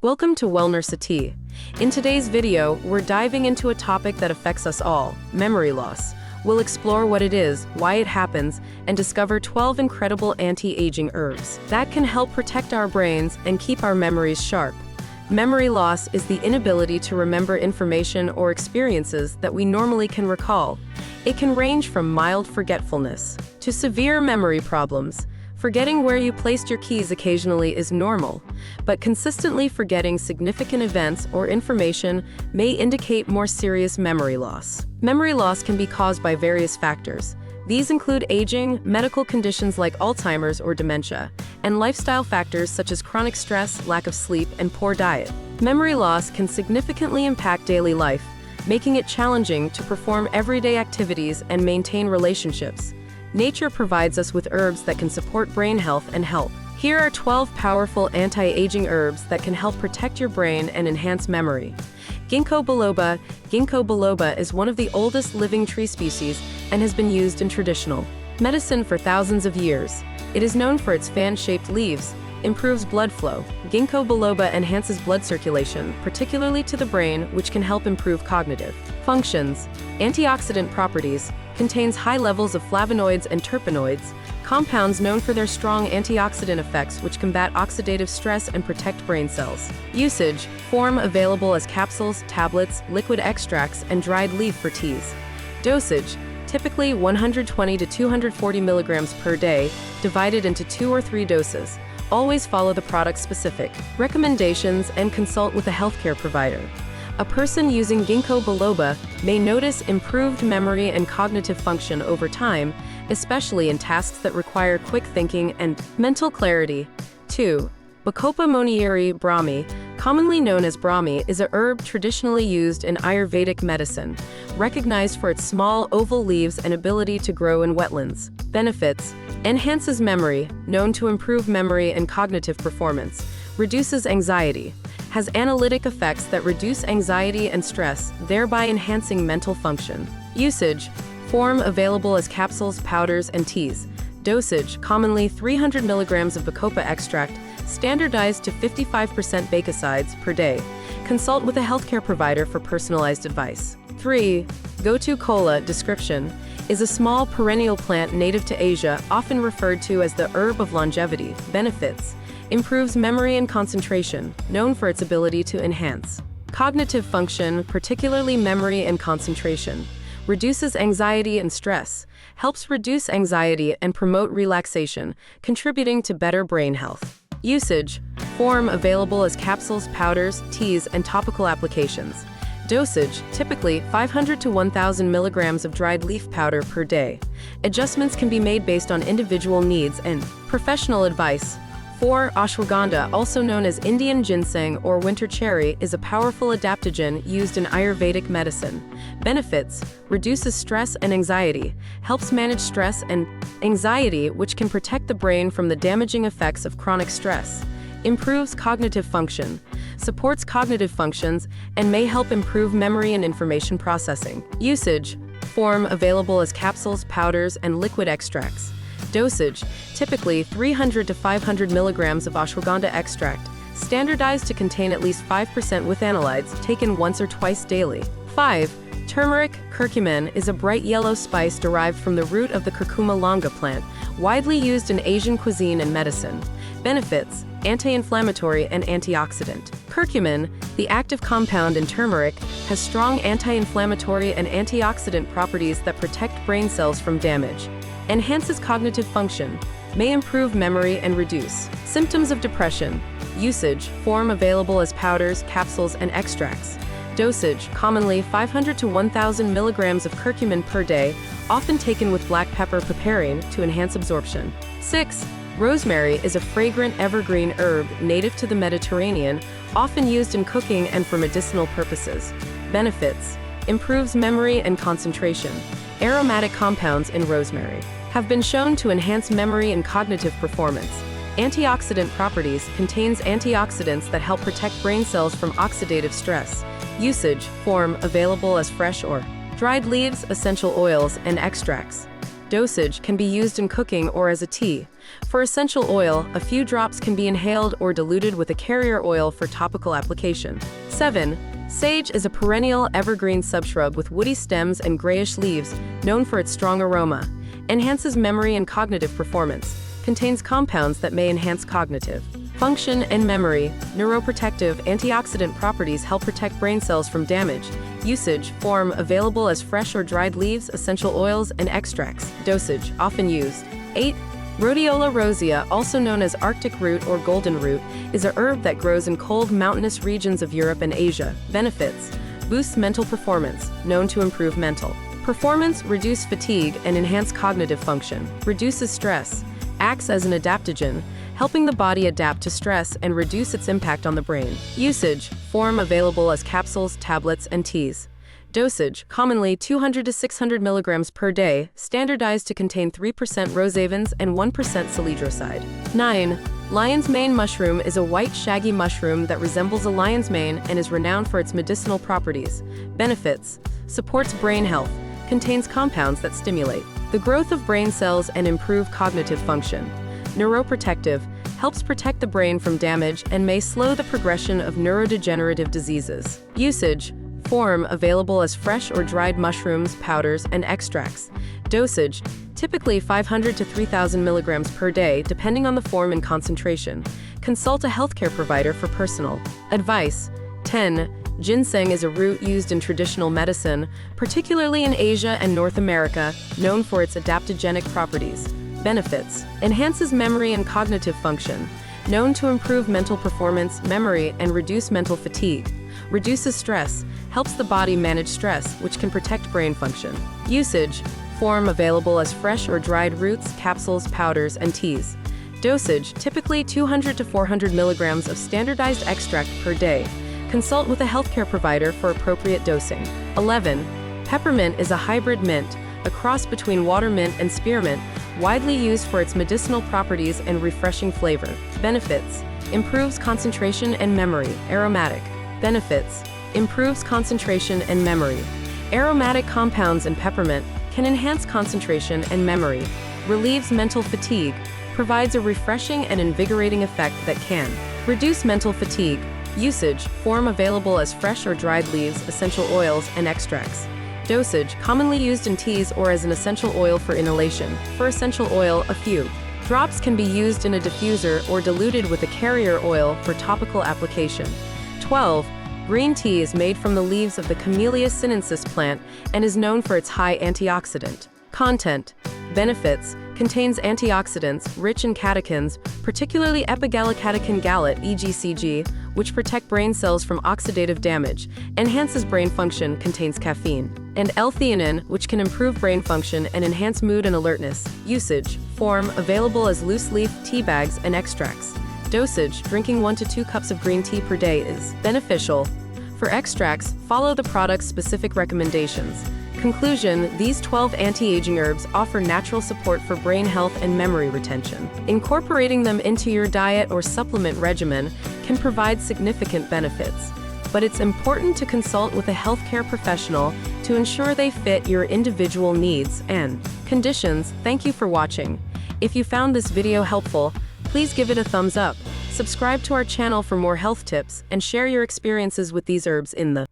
Welcome to Wellnessity. In today's video, we're diving into a topic that affects us all, memory loss. We'll explore what it is, why it happens, and discover 12 incredible anti-aging herbs that can help protect our brains and keep our memories sharp. Memory loss is the inability to remember information or experiences that we normally can recall. It can range from mild forgetfulness to severe memory problems. Forgetting where you placed your keys occasionally is normal, but consistently forgetting significant events or information may indicate more serious memory loss. Memory loss can be caused by various factors. These include aging, medical conditions like Alzheimer's or dementia, and lifestyle factors such as chronic stress, lack of sleep, and poor diet. Memory loss can significantly impact daily life, making it challenging to perform everyday activities and maintain relationships. Nature provides us with herbs that can support brain health and help. Here are 12 powerful anti-aging herbs that can help protect your brain and enhance memory. Ginkgo Biloba. Ginkgo biloba is one of the oldest living tree species and has been used in traditional medicine for thousands of years. It is known for its fan-shaped leaves, improves blood flow. Ginkgo biloba enhances blood circulation, particularly to the brain, which can help improve cognitive functions. Antioxidant properties. Contains high levels of flavonoids and terpenoids, compounds known for their strong antioxidant effects which combat oxidative stress and protect brain cells. Usage. Form available as capsules, tablets, liquid extracts, and dried leaf for teas. Dosage. Typically 120 to 240 milligrams per day, divided into 2 or 3 doses. Always follow the product-specific recommendations and consult with a healthcare provider. A person using Ginkgo Biloba may notice improved memory and cognitive function over time, especially in tasks that require quick thinking and mental clarity. 2. Bacopa Monnieri Brahmi, commonly known as Brahmi, is a herb traditionally used in Ayurvedic medicine, recognized for its small oval leaves and ability to grow in wetlands. Benefits. Enhances memory, known to improve memory and cognitive performance. Reduces anxiety. Has analytic effects that reduce anxiety and stress, thereby enhancing mental function. Usage. Form available as capsules, powders, and teas. Dosage, commonly 300 milligrams of Bacopa extract, standardized to 55% bacosides per day. Consult with a healthcare provider for personalized advice. 3. Gotu Kola. Description. Is a small perennial plant native to Asia, often referred to as the herb of longevity. Benefits. Improves memory and concentration, known for its ability to enhance cognitive function, particularly memory and concentration. Reduces anxiety and stress, helps reduce anxiety and promote relaxation, contributing to better brain health. Usage. Form available as capsules, powders, teas, and topical applications. Dosage, typically 500 to 1,000 milligrams of dried leaf powder per day. Adjustments can be made based on individual needs and professional advice. 4. Ashwagandha, also known as Indian ginseng or winter cherry, is a powerful adaptogen used in Ayurvedic medicine. Benefits. Reduces stress and anxiety, helps manage stress and anxiety, which can protect the brain from the damaging effects of chronic stress. Improves cognitive function, supports cognitive functions, and may help improve memory and information processing. Usage. Form available as capsules, powders, and liquid extracts. Dosage, typically 300 to 500 milligrams of ashwagandha extract, standardized to contain at least 5% with analytes, taken once or twice daily. 5. Turmeric. Curcumin is a bright yellow spice derived from the root of the Curcuma longa plant, widely used in Asian cuisine and medicine. Benefits. Anti-inflammatory and antioxidant. Curcumin, the active compound in turmeric, has strong anti-inflammatory and antioxidant properties that protect brain cells from damage. Enhances cognitive function, may improve memory and reduce symptoms of depression. Usage. Form available as powders, capsules, and extracts. Dosage, commonly 500 to 1,000 milligrams of curcumin per day, often taken with black pepper piperine to enhance absorption. 6. Rosemary is a fragrant evergreen herb native to the Mediterranean, often used in cooking and for medicinal purposes. Benefits. Improves memory and concentration. Aromatic compounds in rosemary have been shown to enhance memory and cognitive performance. Antioxidant properties. Contains antioxidants that help protect brain cells from oxidative stress. Usage. Form available as fresh or dried leaves, essential oils, and extracts. Dosage can be used in cooking or as a tea. For essential oil, a few drops can be inhaled or diluted with a carrier oil for topical application. 7. Sage is a perennial evergreen subshrub with woody stems and grayish leaves, known for its strong aroma. Enhances memory and cognitive performance. Contains compounds that may enhance cognitive function and memory. Neuroprotective antioxidant properties help protect brain cells from damage. Usage: form available as fresh or dried leaves, essential oils, and extracts. Dosage: often used. 8. Rhodiola Rosea, also known as Arctic root or golden root, is a herb that grows in cold mountainous regions of Europe and Asia. Benefits: boosts mental performance, known to improve mental performance, reduce fatigue, and enhance cognitive function. Reduces stress, acts as an adaptogen, helping the body adapt to stress and reduce its impact on the brain. Usage: form available as capsules, tablets, and teas. Dosage: commonly 200 to 600 milligrams per day, standardized to contain 3% rosavins and 1% salidroside. 9. Lion's mane mushroom is a white shaggy mushroom that resembles a lion's mane and is renowned for its medicinal properties. Benefits: supports brain health, contains compounds that stimulate the growth of brain cells and improve cognitive function. Neuroprotective, helps protect the brain from damage and may slow the progression of neurodegenerative diseases. Usage: form available as fresh or dried mushrooms, powders, and extracts. Dosage: typically 500 to 3,000 milligrams per day, depending on the form and concentration. Consult a healthcare provider for personal advice. 10. Ginseng is a root used in traditional medicine, particularly in Asia and North America, known for its adaptogenic properties. Benefits: enhances memory and cognitive function, known to improve mental performance, memory, and reduce mental fatigue. Reduces stress, helps the body manage stress, which can protect brain function. Usage: form available as fresh or dried roots, capsules, powders, and teas. Dosage: typically 200 to 400 milligrams of standardized extract per day. Consult with a healthcare provider for appropriate dosing. 11. Peppermint is a hybrid mint, a cross between water mint and spearmint, widely used for its medicinal properties and refreshing flavor. Benefits: improves concentration and memory. Aromatic. Benefits: improves concentration and memory. Aromatic compounds in peppermint can enhance concentration and memory, relieves mental fatigue, provides a refreshing and invigorating effect that can reduce mental fatigue. Usage: form available as fresh or dried leaves, essential oils, and extracts. Dosage: commonly used in teas or as an essential oil for inhalation. For essential oil, a few drops can be used in a diffuser or diluted with a carrier oil for topical application. 12. Green tea is made from the leaves of the Camellia sinensis plant and is known for its high antioxidant content. Benefits: contains antioxidants rich in catechins, particularly epigallocatechin gallate (EGCG), which protect brain cells from oxidative damage, enhances brain function, contains caffeine, and L-theanine, which can improve brain function and enhance mood and alertness. Usage: form available as loose leaf tea bags and extracts. Dosage: drinking 1 to 2 cups of green tea per day is beneficial. For extracts, follow the product's specific recommendations. Conclusion: these 12 anti-aging herbs offer natural support for brain health and memory retention. Incorporating them into your diet or supplement regimen can provide significant benefits, but it's important to consult with a healthcare professional to ensure they fit your individual needs and conditions. Thank you for watching. If you found this video helpful, please give it a thumbs up, subscribe to our channel for more health tips, and share your experiences with these herbs in the